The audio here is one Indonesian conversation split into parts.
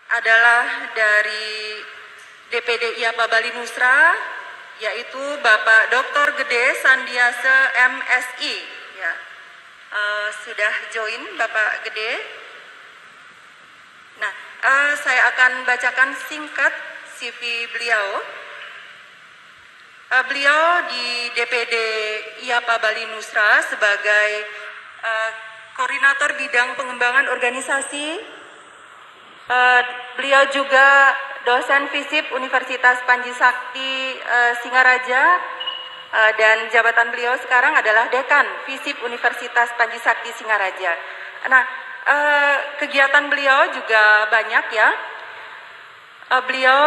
adalah dari DPD IAPA Bali Nusra, yaitu Bapak Dr. Gede Sandiase MSI. Ya. Sudah join Bapak Gede. Nah, saya akan bacakan singkat CV beliau. Beliau di DPD IAPA Bali Nusra sebagai Koordinator Bidang Pengembangan Organisasi. Beliau juga dosen FISIP Universitas Panji Sakti Singaraja, dan jabatan beliau sekarang adalah Dekan FISIP Universitas Panji Sakti Singaraja. Nah, kegiatan beliau juga banyak ya. Beliau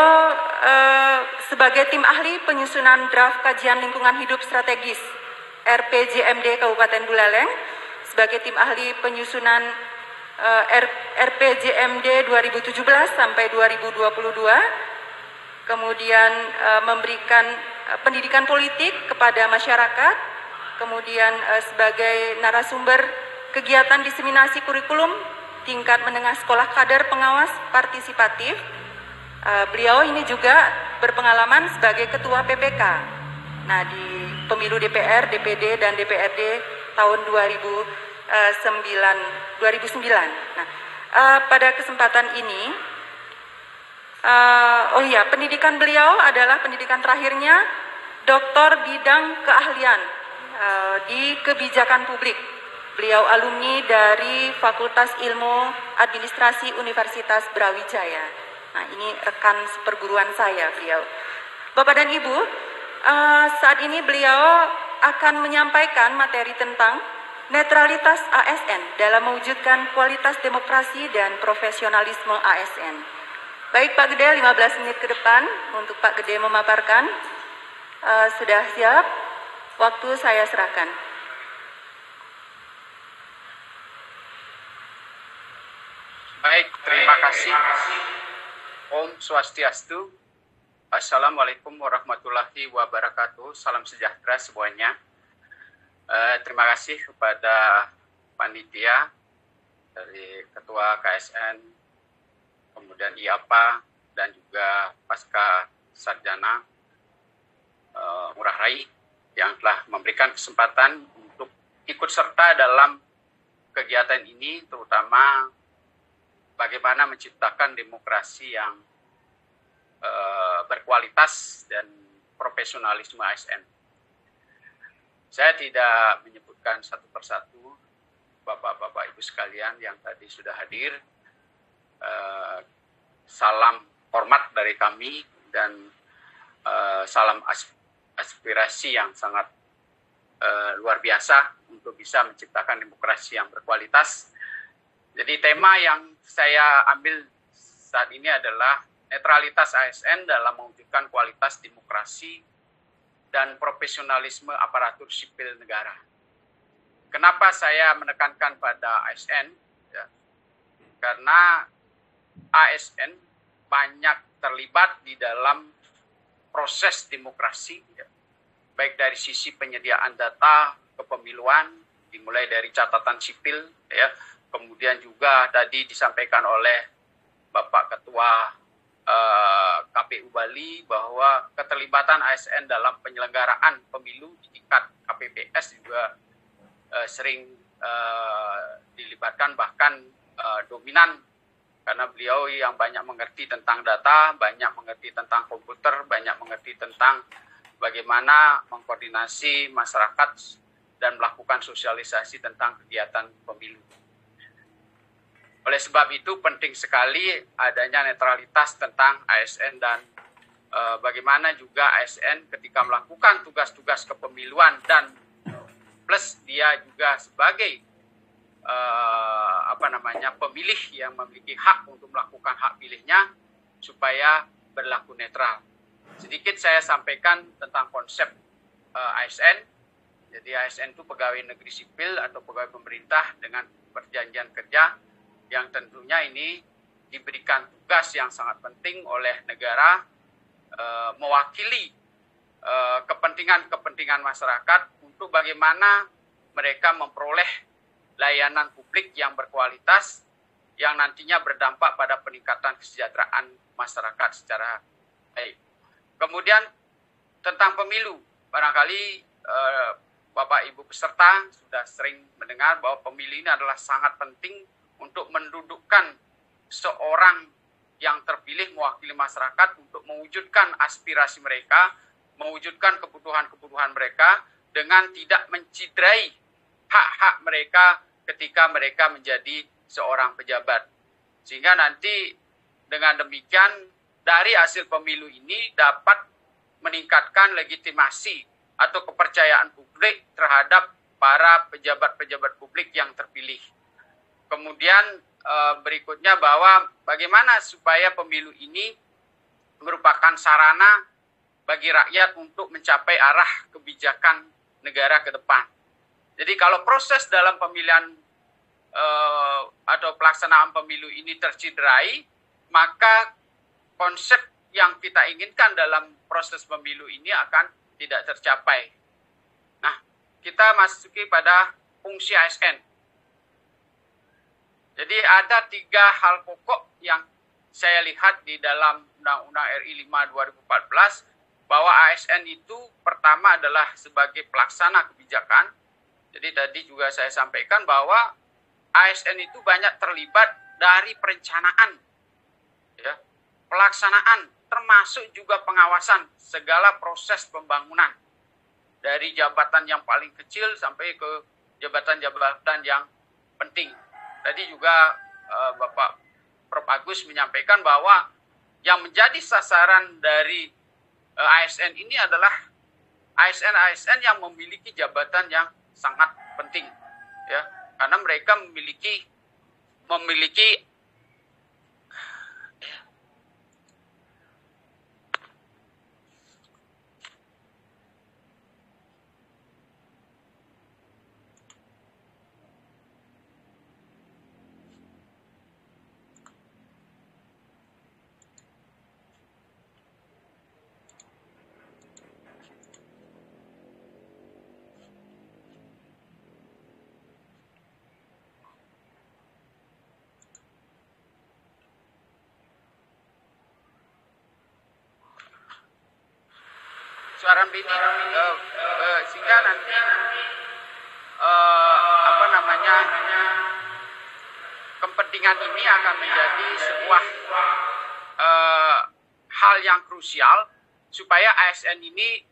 sebagai tim ahli penyusunan draft kajian lingkungan hidup strategis RPJMD Kabupaten Buleleng, sebagai tim ahli penyusunan RPJMD 2017 sampai 2022, kemudian memberikan pendidikan politik kepada masyarakat, kemudian sebagai narasumber kegiatan diseminasi kurikulum tingkat menengah sekolah kader pengawas partisipatif. Beliau ini juga berpengalaman sebagai ketua PPK. Nah, di pemilu DPR, DPD, dan DPRD tahun 2009. Nah, pada kesempatan ini, pendidikan beliau adalah pendidikan terakhirnya Doktor Bidang Keahlian di Kebijakan Publik. Beliau alumni dari Fakultas Ilmu Administrasi Universitas Brawijaya. Nah, ini rekan seperguruan saya beliau. Bapak dan Ibu, saat ini beliau akan menyampaikan materi tentang netralitas ASN dalam mewujudkan kualitas demokrasi dan profesionalisme ASN. Baik Pak Gede, 15 menit ke depan untuk Pak Gede memaparkan. Sudah siap? Waktu saya serahkan. Baik, terima kasih. Om Swastiastu. Assalamualaikum warahmatullahi wabarakatuh. Salam sejahtera semuanya. Terima kasih kepada panitia dari Ketua KSN, kemudian IAPA, dan juga Pasca Sarjana Ngurah Rai yang telah memberikan kesempatan untuk ikut serta dalam kegiatan ini, terutama bagaimana menciptakan demokrasi yang berkualitas dan profesionalisme ASN. Saya tidak menyebutkan satu persatu Bapak-Bapak Ibu sekalian yang tadi sudah hadir. Salam hormat dari kami dan salam aspirasi yang sangat luar biasa untuk bisa menciptakan demokrasi yang berkualitas. Jadi tema yang saya ambil saat ini adalah netralitas ASN dalam mewujudkan kualitas demokrasi dan profesionalisme aparatur sipil negara. Kenapa saya menekankan pada ASN? Ya, karena ASN banyak terlibat di dalam proses demokrasi, ya, baik dari sisi penyediaan data kepemiluan, dimulai dari catatan sipil, ya, kemudian juga tadi disampaikan oleh Bapak Ketua KPU Bali bahwa keterlibatan ASN dalam penyelenggaraan pemilu di tingkat KPPS juga sering dilibatkan, bahkan dominan, karena beliau yang banyak mengerti tentang data, banyak mengerti tentang komputer, banyak mengerti tentang bagaimana mengkoordinasi masyarakat dan melakukan sosialisasi tentang kegiatan pemilu. Oleh sebab itu penting sekali adanya netralitas tentang ASN dan bagaimana juga ASN ketika melakukan tugas-tugas kepemiluan dan plus dia juga sebagai pemilih yang memiliki hak untuk melakukan hak pilihnya supaya berlaku netral. Sedikit saya sampaikan tentang konsep ASN. Jadi ASN itu pegawai negeri sipil atau pegawai pemerintah dengan perjanjian kerja yang tentunya ini diberikan tugas yang sangat penting oleh negara mewakili kepentingan masyarakat untuk bagaimana mereka memperoleh layanan publik yang berkualitas yang nantinya berdampak pada peningkatan kesejahteraan masyarakat secara baik. Kemudian tentang pemilu, barangkali Bapak Ibu peserta sudah sering mendengar bahwa pemilu ini adalah sangat penting untuk mendudukkan seorang yang terpilih mewakili masyarakat untuk mewujudkan aspirasi mereka, mewujudkan kebutuhan-kebutuhan mereka dengan tidak menciderai hak-hak mereka ketika mereka menjadi seorang pejabat. Sehingga nanti dengan demikian dari hasil pemilu ini dapat meningkatkan legitimasi atau kepercayaan publik terhadap para pejabat-pejabat publik yang terpilih. Kemudian berikutnya bahwa bagaimana supaya pemilu ini merupakan sarana bagi rakyat untuk mencapai arah kebijakan negara ke depan. Jadi kalau proses dalam pemilihan atau pelaksanaan pemilu ini terciderai, maka konsep yang kita inginkan dalam proses pemilu ini akan tidak tercapai. Nah, kita masuki pada fungsi ASN. Jadi ada 3 hal pokok yang saya lihat di dalam Undang-Undang RI 5 2014 bahwa ASN itu pertama adalah sebagai pelaksana kebijakan. Jadi tadi juga saya sampaikan bahwa ASN itu banyak terlibat dari perencanaan, ya, pelaksanaan, termasuk juga pengawasan segala proses pembangunan dari jabatan yang paling kecil sampai ke jabatan-jabatan yang penting. Tadi juga Bapak Prof. Agus menyampaikan bahwa yang menjadi sasaran dari ASN ini adalah ASN-ASN yang memiliki jabatan yang sangat penting, ya, karena mereka memiliki suara ini sehingga nanti kepentingan ini akan menjadi sebuah hal yang krusial supaya ASN ini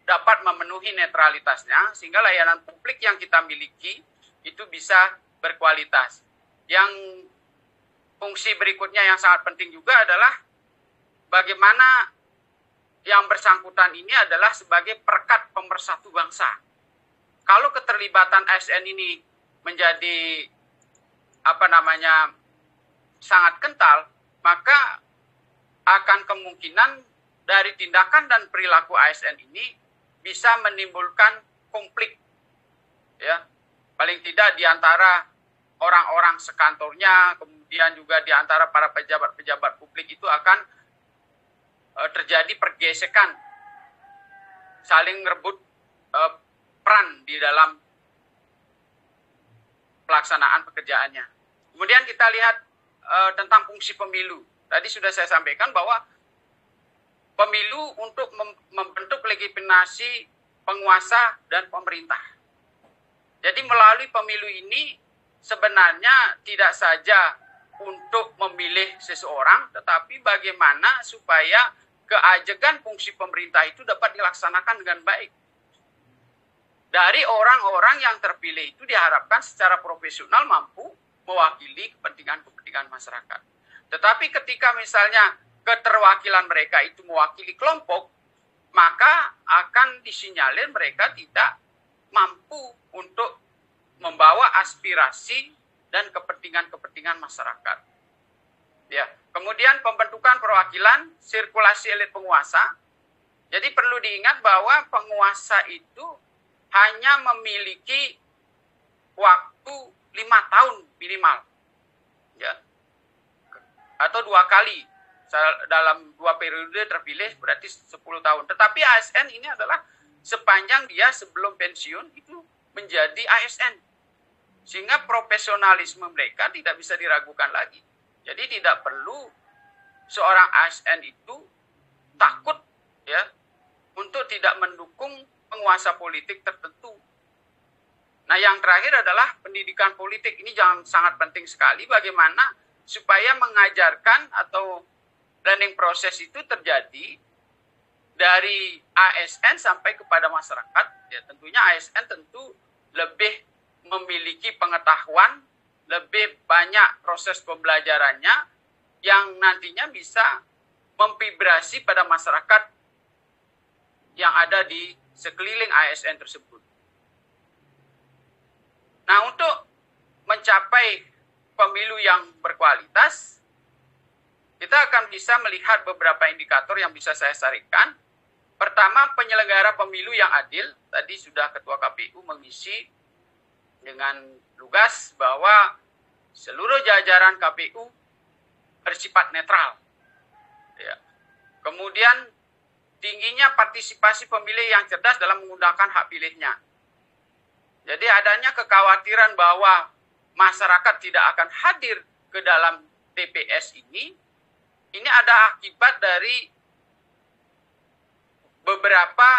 dapat memenuhi netralitasnya sehingga layanan publik yang kita miliki itu bisa berkualitas. Yang fungsi berikutnya yang sangat penting juga adalah bagaimana yang bersangkutan ini adalah sebagai perekat pemersatu bangsa. Kalau keterlibatan ASN ini menjadi sangat kental, maka akan kemungkinan dari tindakan dan perilaku ASN ini bisa menimbulkan konflik, ya, paling tidak di antara orang-orang sekantornya, kemudian juga di antara para pejabat-pejabat publik itu akan terjadi pergesekan, saling merebut peran di dalam pelaksanaan pekerjaannya. Kemudian kita lihat tentang fungsi pemilu. Tadi sudah saya sampaikan bahwa pemilu untuk membentuk legitimasi penguasa dan pemerintah. Jadi melalui pemilu ini sebenarnya tidak saja untuk memilih seseorang, tetapi bagaimana supaya keajegan fungsi pemerintah itu dapat dilaksanakan dengan baik. Dari orang-orang yang terpilih itu diharapkan secara profesional mampu mewakili kepentingan masyarakat. Tetapi ketika misalnya keterwakilan mereka itu mewakili kelompok, maka akan disinyalir mereka tidak mampu untuk membawa aspirasi dan kepentingan masyarakat. Ya, kemudian pembentukan perwakilan sirkulasi elit penguasa. Jadi perlu diingat bahwa penguasa itu hanya memiliki waktu 5 tahun minimal, ya, atau 2 kali dalam 2 periode terpilih berarti 10 tahun. Tetapi ASN ini adalah sepanjang dia sebelum pensiun itu menjadi ASN. Sehingga profesionalisme mereka tidak bisa diragukan lagi. Jadi tidak perlu seorang ASN itu takut ya untuk tidak mendukung penguasa politik tertentu. Nah, yang terakhir adalah pendidikan politik. Ini sangat penting sekali bagaimana supaya mengajarkan atau learning proses itu terjadi dari ASN sampai kepada masyarakat. Ya, tentunya ASN tentu lebih memiliki pengetahuan, lebih banyak proses pembelajarannya yang nantinya bisa memvibrasi pada masyarakat yang ada di sekeliling ASN tersebut. Nah, untuk mencapai pemilu yang berkualitas, kita akan bisa melihat beberapa indikator yang bisa saya saringkan. Pertama, penyelenggara pemilu yang adil. Tadi sudah Ketua KPU mengisi dengan lugas bahwa seluruh jajaran KPU bersifat netral. Ya. Kemudian, tingginya partisipasi pemilih yang cerdas dalam menggunakan hak pilihnya. Jadi adanya kekhawatiran bahwa masyarakat tidak akan hadir ke dalam TPS ini ada akibat dari beberapa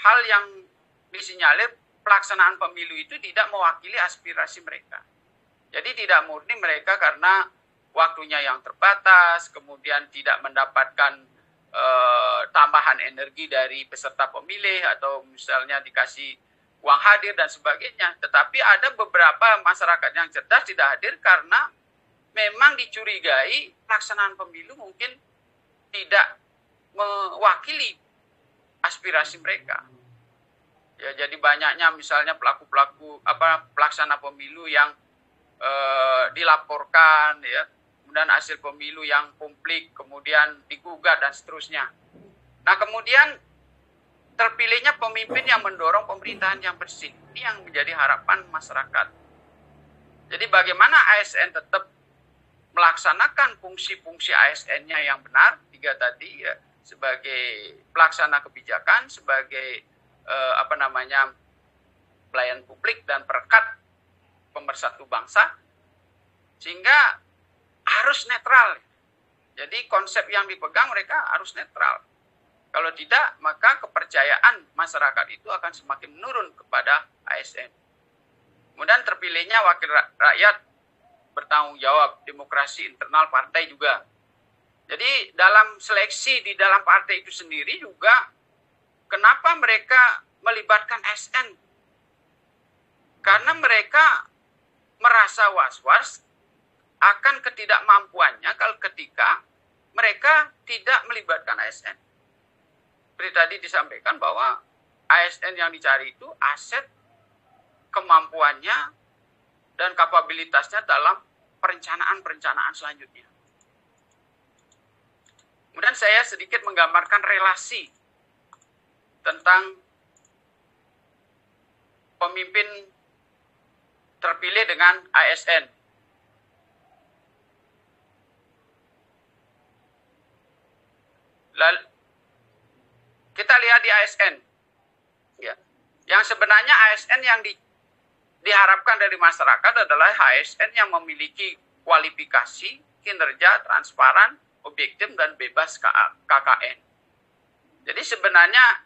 hal yang disinyalir pelaksanaan pemilu itu tidak mewakili aspirasi mereka. Jadi tidak murni mereka karena waktunya yang terbatas, kemudian tidak mendapatkan tambahan energi dari peserta pemilih atau misalnya dikasih uang hadir dan sebagainya. Tetapi ada beberapa masyarakat yang cerdas tidak hadir karena memang dicurigai pelaksanaan pemilu mungkin tidak mewakili aspirasi mereka. Ya, jadi banyaknya misalnya pelaksana pemilu yang dilaporkan, ya, kemudian hasil pemilu yang konflik, kemudian digugat dan seterusnya. Nah, kemudian terpilihnya pemimpin yang mendorong pemerintahan yang bersih. Ini yang menjadi harapan masyarakat. Jadi bagaimana ASN tetap melaksanakan fungsi-fungsi ASN-nya yang benar, 3 tadi ya, sebagai pelaksana kebijakan, sebagai pelayan publik dan perekat pemersatu bangsa, sehingga harus netral. Jadi konsep yang dipegang mereka harus netral. Kalau tidak, maka kepercayaan masyarakat itu akan semakin menurun kepada ASN. Kemudian terpilihnya wakil rakyat bertanggung jawab, demokrasi internal partai juga. Jadi dalam seleksi di dalam partai itu sendiri juga, kenapa mereka melibatkan ASN? Karena mereka merasa was-was akan ketidakmampuannya kalau ketika mereka tidak melibatkan ASN. Seperti tadi disampaikan bahwa ASN yang dicari itu aset kemampuannya dan kapabilitasnya dalam perencanaan selanjutnya. Kemudian saya sedikit menggambarkan relasi tentang pemimpin terpilih dengan ASN. Lalu kita lihat di ASN, ya, yang sebenarnya ASN yang diharapkan dari masyarakat adalah ASN yang memiliki kualifikasi, kinerja, transparan, objektif, dan bebas KKN. Jadi sebenarnya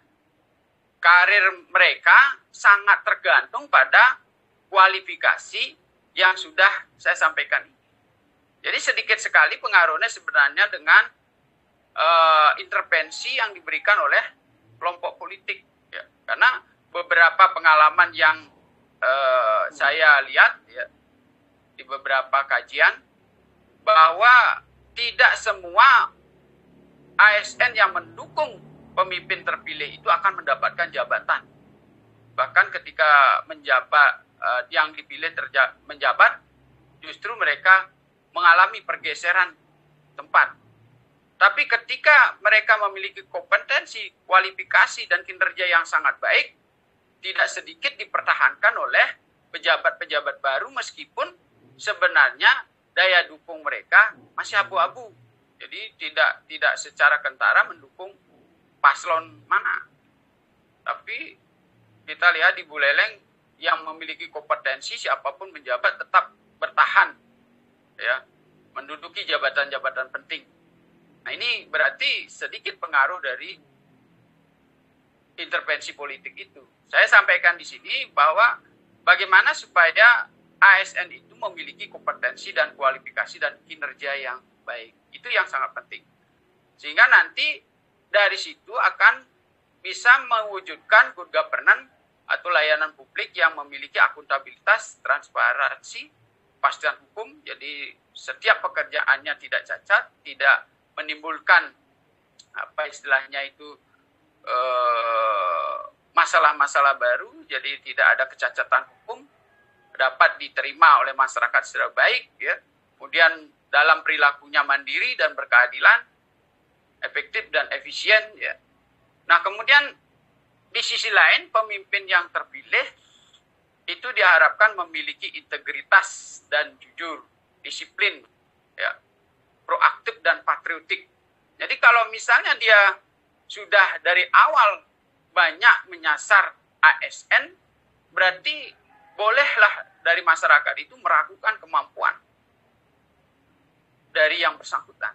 karir mereka sangat tergantung pada kualifikasi yang sudah saya sampaikan. Jadi sedikit sekali pengaruhnya sebenarnya dengan intervensi yang diberikan oleh kelompok politik, ya. Karena beberapa pengalaman yang saya lihat, ya, di beberapa kajian, bahwa tidak semua ASN yang mendukung pemimpin terpilih itu akan mendapatkan jabatan. Bahkan ketika menjabat, yang dipilih menjabat, justru mereka mengalami pergeseran tempat. Tapi ketika mereka memiliki kompetensi, kualifikasi, dan kinerja yang sangat baik, tidak sedikit dipertahankan oleh pejabat-pejabat baru meskipun sebenarnya daya dukung mereka masih abu-abu. Jadi tidak secara kentara mendukung paslon mana. Tapi kita lihat di Buleleng yang memiliki kompetensi siapapun menjabat tetap bertahan, ya, menduduki jabatan-jabatan penting. Nah, ini berarti sedikit pengaruh dari intervensi politik itu. Saya sampaikan di sini bahwa bagaimana supaya ASN itu memiliki kompetensi dan kualifikasi dan kinerja yang baik. Itu yang sangat penting. Sehingga nanti dari situ akan bisa mewujudkan good governance atau layanan publik yang memiliki akuntabilitas, transparansi, kepastian hukum. Jadi setiap pekerjaannya tidak cacat, tidak menimbulkan apa istilahnya itu masalah-masalah baru, jadi tidak ada kecacatan hukum, dapat diterima oleh masyarakat secara baik, ya. Kemudian dalam perilakunya mandiri dan berkeadilan, efektif dan efisien, ya. Nah, kemudian di sisi lain pemimpin yang terpilih itu diharapkan memiliki integritas dan jujur, disiplin, ya, proaktif dan patriotik. Jadi kalau misalnya dia sudah dari awal banyak menyasar ASN, berarti bolehlah dari masyarakat itu meragukan kemampuan dari yang bersangkutan.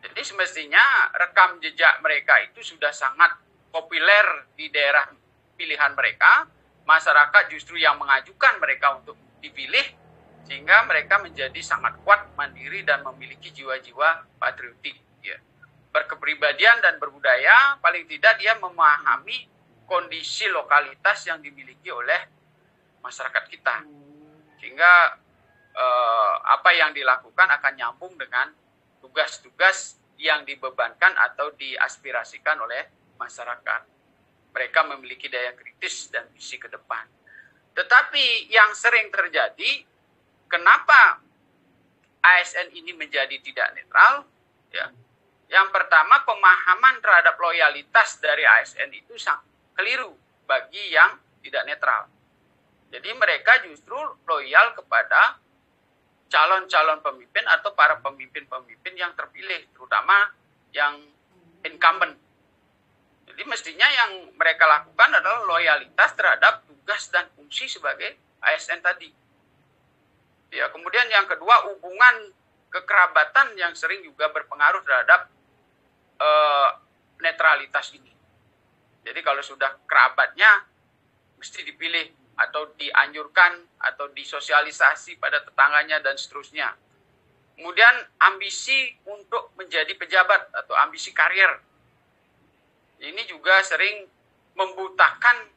Jadi semestinya rekam jejak mereka itu sudah sangat populer di daerah pilihan mereka, masyarakat justru yang mengajukan mereka untuk dipilih, sehingga mereka menjadi sangat kuat, mandiri, dan memiliki jiwa-jiwa patriotik. Ya. Berkepribadian dan berbudaya, paling tidak dia memahami kondisi lokalitas yang dimiliki oleh masyarakat kita. Sehingga apa yang dilakukan akan nyambung dengan tugas-tugas yang dibebankan atau diaspirasikan oleh masyarakat. Mereka memiliki daya kritis dan visi ke depan. Tetapi yang sering terjadi, kenapa ASN ini menjadi tidak netral? Ya. Yang pertama, pemahaman terhadap loyalitas dari ASN itu sangat keliru bagi yang tidak netral. Jadi mereka justru loyal kepada calon-calon pemimpin atau para pemimpin-pemimpin yang terpilih, terutama yang incumbent. Jadi mestinya yang mereka lakukan adalah loyalitas terhadap tugas dan fungsi sebagai ASN tadi. Ya, kemudian yang kedua, hubungan kekerabatan yang sering juga berpengaruh terhadap netralitas ini. Jadi kalau sudah kerabatnya mesti dipilih atau dianjurkan atau disosialisasi pada tetangganya dan seterusnya. Kemudian ambisi untuk menjadi pejabat atau ambisi karier. Ini juga sering membutakan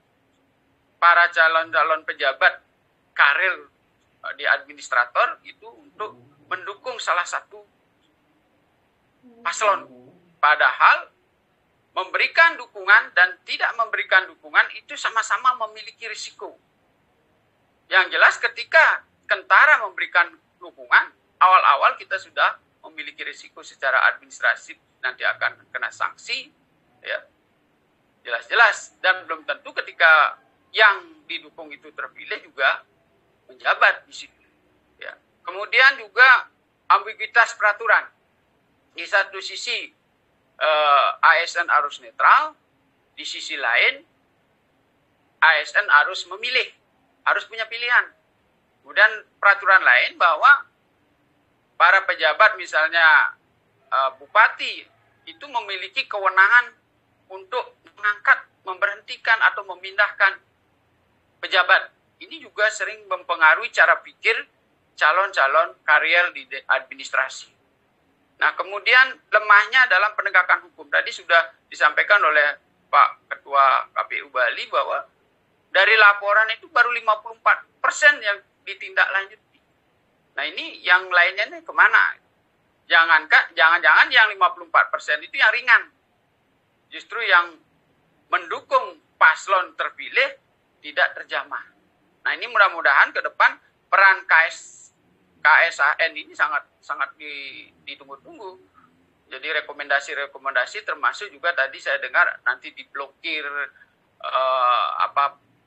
para calon-calon pejabat karir di administrator itu untuk mendukung salah satu paslon. Padahal memberikan dukungan dan tidak memberikan dukungan itu sama-sama memiliki risiko. Yang jelas ketika kentara memberikan dukungan, awal-awal kita sudah memiliki risiko secara administratif, nanti akan kena sanksi, ya, jelas-jelas. Dan belum tentu ketika yang didukung itu terpilih juga menjabat di situ. Ya. Kemudian juga ambiguitas peraturan. Di satu sisi ASN harus netral, di sisi lain ASN harus memilih, harus punya pilihan. Kemudian peraturan lain bahwa para pejabat misalnya bupati itu memiliki kewenangan untuk mengangkat, memberhentikan atau memindahkan pejabat. Ini juga sering mempengaruhi cara pikir calon-calon karier di administrasi. Nah, kemudian lemahnya dalam penegakan hukum. Tadi sudah disampaikan oleh Pak Ketua KPU Bali bahwa dari laporan itu baru 54% yang ditindaklanjuti. Nah, ini yang lainnya nih kemana? Jangan-jangan yang 54% itu yang ringan. Justru yang mendukung paslon terpilih tidak terjamah. Nah, ini mudah-mudahan ke depan peran KSAN ini sangat ditunggu-tunggu. Jadi rekomendasi-rekomendasi termasuk juga tadi saya dengar nanti diblokir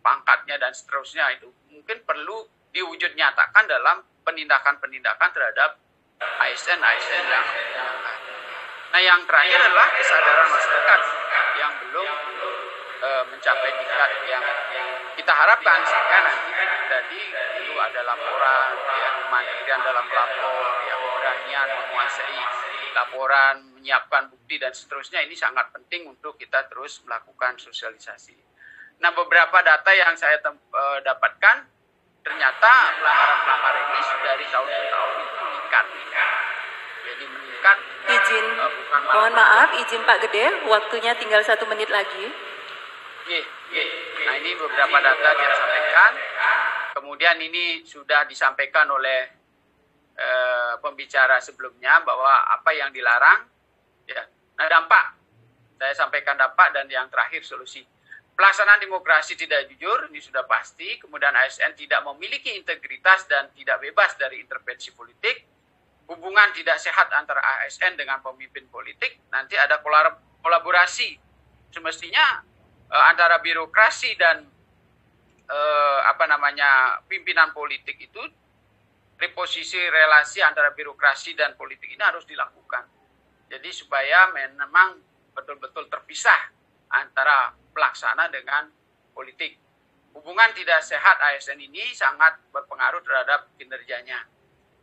pangkatnya dan seterusnya, itu mungkin perlu diwujud nyatakan dalam penindakan-penindakan terhadap ASN yang. Nah, yang terakhir adalah kesadaran masyarakat yang belum mencapai tingkat yang kita harapkan sehingga nanti jadi perlu ada laporan, ya, kemandirian dalam lapor, ya, keberanian menguasai laporan, menyiapkan bukti dan seterusnya. Ini sangat penting untuk kita terus melakukan sosialisasi. Nah, beberapa data yang saya dapatkan, ternyata pelanggaran-pelanggaran ini dari tahun ke tahun itu meningkat. Jadi meningkat. Izin, mohon maaf, izin Pak Gede, waktunya tinggal 1 menit lagi. Nah, ini beberapa data yang sampaikan. Kemudian ini sudah disampaikan oleh pembicara sebelumnya bahwa apa yang dilarang, ya. Nah, dampak, saya sampaikan dampak dan yang terakhir solusi. Pelaksanaan demokrasi tidak jujur, ini sudah pasti. Kemudian ASN tidak memiliki integritas dan tidak bebas dari intervensi politik. Hubungan tidak sehat antara ASN dengan pemimpin politik. Nanti ada kolaborasi. Semestinya antara birokrasi dan pimpinan politik itu, reposisi relasi antara birokrasi dan politik ini harus dilakukan. Jadi supaya memang betul-betul terpisah antara pelaksana dengan politik. Hubungan tidak sehat ASN ini sangat berpengaruh terhadap kinerjanya.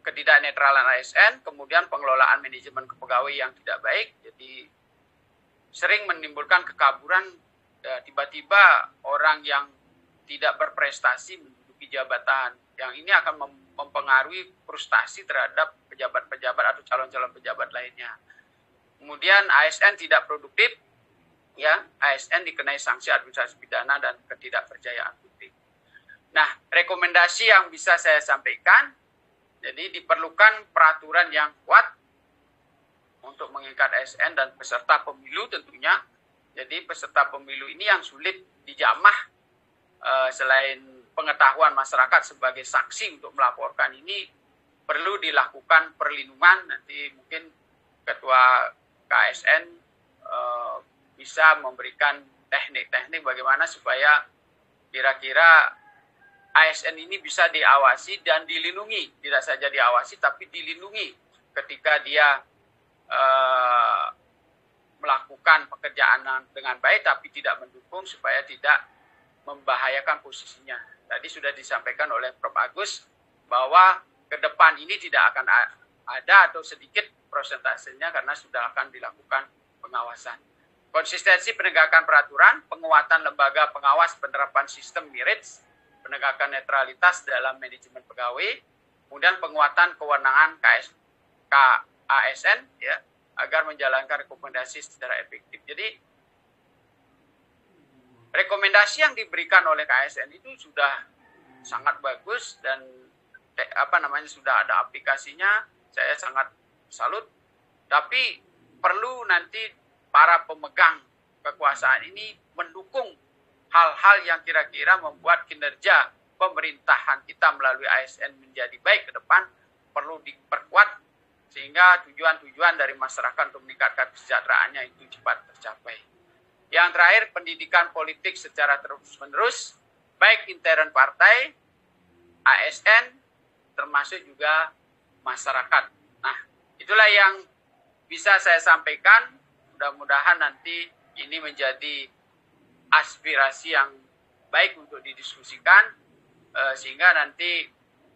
Ketidaknetralan ASN, kemudian pengelolaan manajemen kepegawaian yang tidak baik, jadi sering menimbulkan kekaburan. Tiba-tiba orang yang tidak berprestasi menduduki jabatan, yang ini akan mempengaruhi frustasi terhadap pejabat-pejabat atau calon-calon pejabat lainnya. Kemudian ASN tidak produktif, ya, ASN dikenai sanksi administrasi pidana dan ketidakpercayaan publik. Nah, rekomendasi yang bisa saya sampaikan, jadi diperlukan peraturan yang kuat untuk mengikat ASN dan peserta pemilu tentunya. Jadi peserta pemilu ini yang sulit dijamah, selain pengetahuan masyarakat sebagai saksi untuk melaporkan ini, perlu dilakukan perlindungan. Nanti mungkin Ketua KSN bisa memberikan teknik-teknik bagaimana supaya kira-kira ASN ini bisa diawasi dan dilindungi. Tidak saja diawasi, tapi dilindungi ketika dia melakukan pekerjaan dengan baik, tapi tidak mendukung supaya tidak membahayakan posisinya. Tadi sudah disampaikan oleh Prof. Agus bahwa ke depan ini tidak akan ada atau sedikit prosentasenya karena sudah akan dilakukan pengawasan. Konsistensi penegakan peraturan, penguatan lembaga pengawas penerapan sistem MERITS, penegakan netralitas dalam manajemen pegawai, kemudian penguatan kewenangan KASN, ya, agar menjalankan rekomendasi secara efektif. Jadi rekomendasi yang diberikan oleh KSN itu sudah sangat bagus dan sudah ada aplikasinya. Saya sangat salut. Tapi perlu nanti para pemegang kekuasaan ini mendukung hal-hal yang kira-kira membuat kinerja pemerintahan kita melalui ASN menjadi baik ke depan, perlu diperkuat sehingga tujuan-tujuan dari masyarakat untuk meningkatkan kesejahteraannya itu cepat tercapai. Yang terakhir, pendidikan politik secara terus-menerus, baik intern partai, ASN, termasuk juga masyarakat. Nah, itulah yang bisa saya sampaikan. Mudah-mudahan nanti ini menjadi aspirasi yang baik untuk didiskusikan, sehingga nanti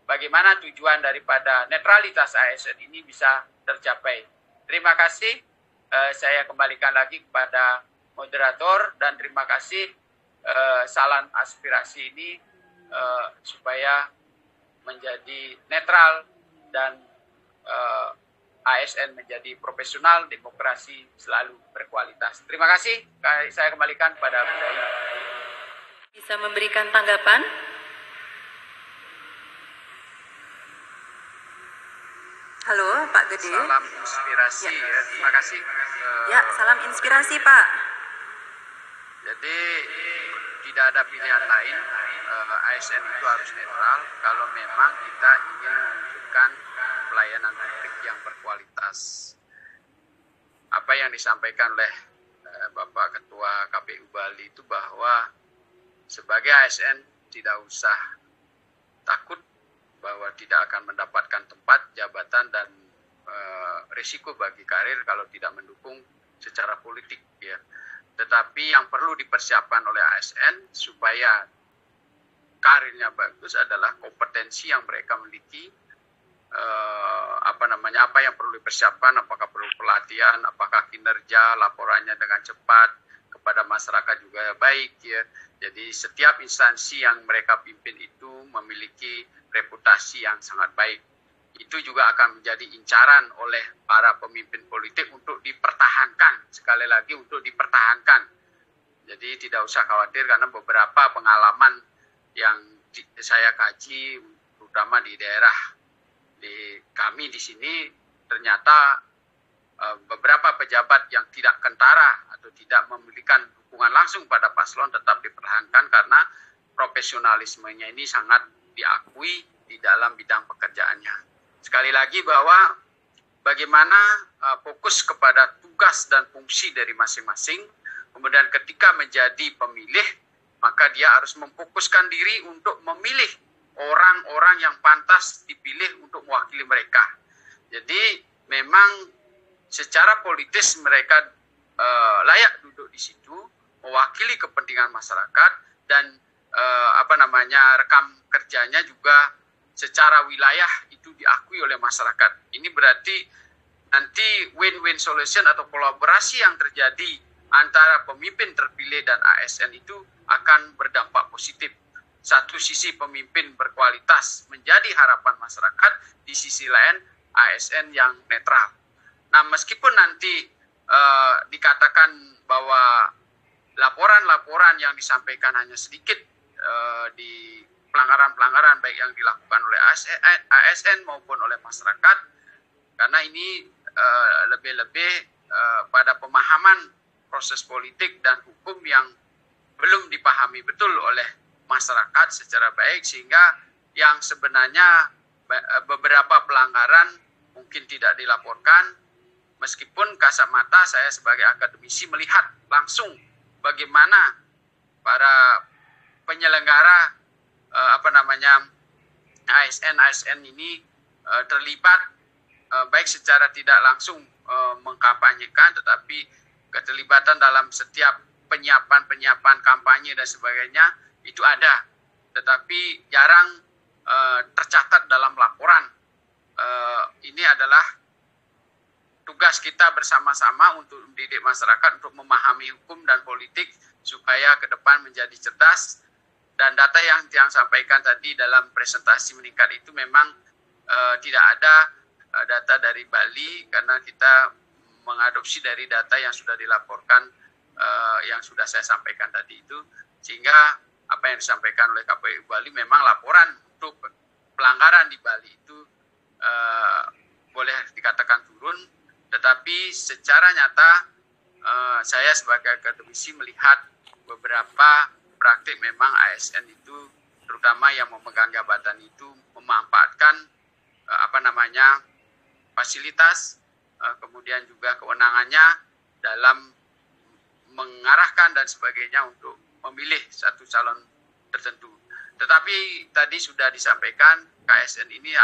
bagaimana tujuan daripada netralitas ASN ini bisa tercapai. Terima kasih. Saya kembalikan lagi kepada moderator dan terima kasih salam aspirasi ini supaya menjadi netral dan ASN menjadi profesional, demokrasi selalu berkualitas. Terima kasih. Saya kembalikan kepada Budaya. Bisa memberikan tanggapan? Halo, Pak Gede. Salam inspirasi, ya. Terima kasih. Ya, salam inspirasi, Pak. Jadi tidak ada pilihan lain. ASN itu harus netral kalau memang kita ingin menunjukkan pelayanan publik yang berkualitas. Apa yang disampaikan oleh Bapak Ketua KPU Bali itu bahwa sebagai ASN tidak usah takut bahwa tidak akan mendapatkan tempat, jabatan, dan risiko bagi karir kalau tidak mendukung secara politik, ya. Tetapi yang perlu dipersiapkan oleh ASN supaya karirnya bagus adalah kompetensi yang mereka miliki, apa yang perlu dipersiapkan, apakah perlu pelatihan, apakah kinerja laporannya dengan cepat kepada masyarakat juga baik ya. Jadi setiap instansi yang mereka pimpin itu memiliki reputasi yang sangat baik. Itu juga akan menjadi incaran oleh para pemimpin politik untuk dipertahankan, sekali lagi untuk dipertahankan. Jadi tidak usah khawatir karena beberapa pengalaman yang saya kaji, terutama di daerah kami di sini, ternyata beberapa pejabat yang tidak kentara atau tidak memberikan dukungan langsung pada paslon tetap dipertahankan karena profesionalismenya ini sangat diakui di dalam bidang pekerjaannya. Sekali lagi bahwa bagaimana fokus kepada tugas dan fungsi dari masing-masing, kemudian ketika menjadi pemilih, maka dia harus memfokuskan diri untuk memilih orang-orang yang pantas dipilih untuk mewakili mereka. Jadi memang secara politis mereka layak duduk di situ, mewakili kepentingan masyarakat dan rekam kerjanya juga secara wilayah itu diakui oleh masyarakat. Ini berarti nanti win-win solution atau kolaborasi yang terjadi antara pemimpin terpilih dan ASN itu akan berdampak positif. Satu sisi pemimpin berkualitas menjadi harapan masyarakat, di sisi lain ASN yang netral. Nah, meskipun nanti dikatakan bahwa laporan-laporan yang disampaikan hanya sedikit di pelanggaran-pelanggaran baik yang dilakukan oleh ASN maupun oleh masyarakat, karena ini lebih-lebih pada pemahaman proses politik dan hukum yang belum dipahami betul oleh masyarakat secara baik, sehingga yang sebenarnya beberapa pelanggaran mungkin tidak dilaporkan, meskipun kasat mata saya sebagai akademisi melihat langsung bagaimana para penyelenggara ASN ini terlibat baik secara tidak langsung mengkampanyekan, tetapi keterlibatan dalam setiap penyiapan kampanye dan sebagainya itu ada, tetapi jarang tercatat dalam laporan. Ini adalah tugas kita bersama-sama untuk mendidik masyarakat untuk memahami hukum dan politik supaya ke depan menjadi cerdas. Dan data yang sampaikan tadi dalam presentasi meningkat itu memang tidak ada data dari Bali, karena kita mengadopsi dari data yang sudah dilaporkan, yang sudah saya sampaikan tadi itu, sehingga apa yang disampaikan oleh KPU Bali memang laporan untuk pelanggaran di Bali itu boleh dikatakan turun, tetapi secara nyata saya sebagai akademisi melihat beberapa praktik memang ASN itu, terutama yang memegang jabatan itu, memanfaatkan fasilitas, kemudian juga kewenangannya dalam mengarahkan dan sebagainya untuk memilih satu calon tertentu. Tetapi tadi sudah disampaikan, KSN ini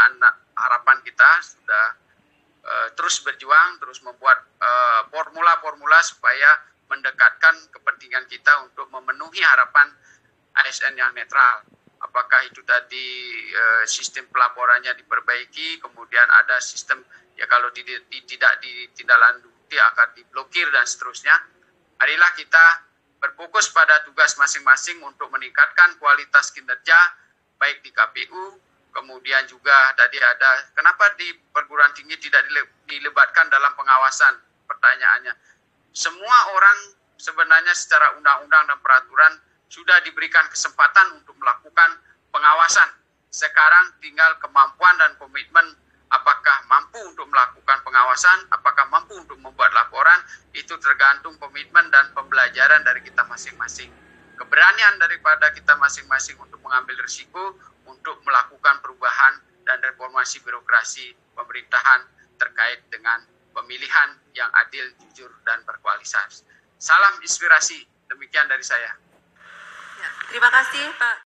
harapan kita sudah terus berjuang, terus membuat formula-formula supaya mendekatkan kepentingan kita untuk memenuhi harapan ASN yang netral. Apakah itu tadi sistem pelaporannya diperbaiki, kemudian ada sistem ya kalau tidak ditindaklanjuti akan diblokir dan seterusnya. Marilah kita berfokus pada tugas masing-masing untuk meningkatkan kualitas kinerja baik di KPU, kemudian juga tadi ada kenapa di perguruan tinggi tidak dilibatkan dalam pengawasan, pertanyaannya. Semua orang sebenarnya secara undang-undang dan peraturan sudah diberikan kesempatan untuk melakukan pengawasan. Sekarang tinggal kemampuan dan komitmen, apakah mampu untuk melakukan pengawasan, apakah mampu untuk membuat laporan, itu tergantung komitmen dan pembelajaran dari kita masing-masing. Keberanian daripada kita masing-masing untuk mengambil risiko, untuk melakukan perubahan dan reformasi birokrasi pemerintahan terkait dengan pemilihan yang adil, jujur, dan berkualitas. Salam inspirasi, demikian dari saya. Ya, terima kasih Pak.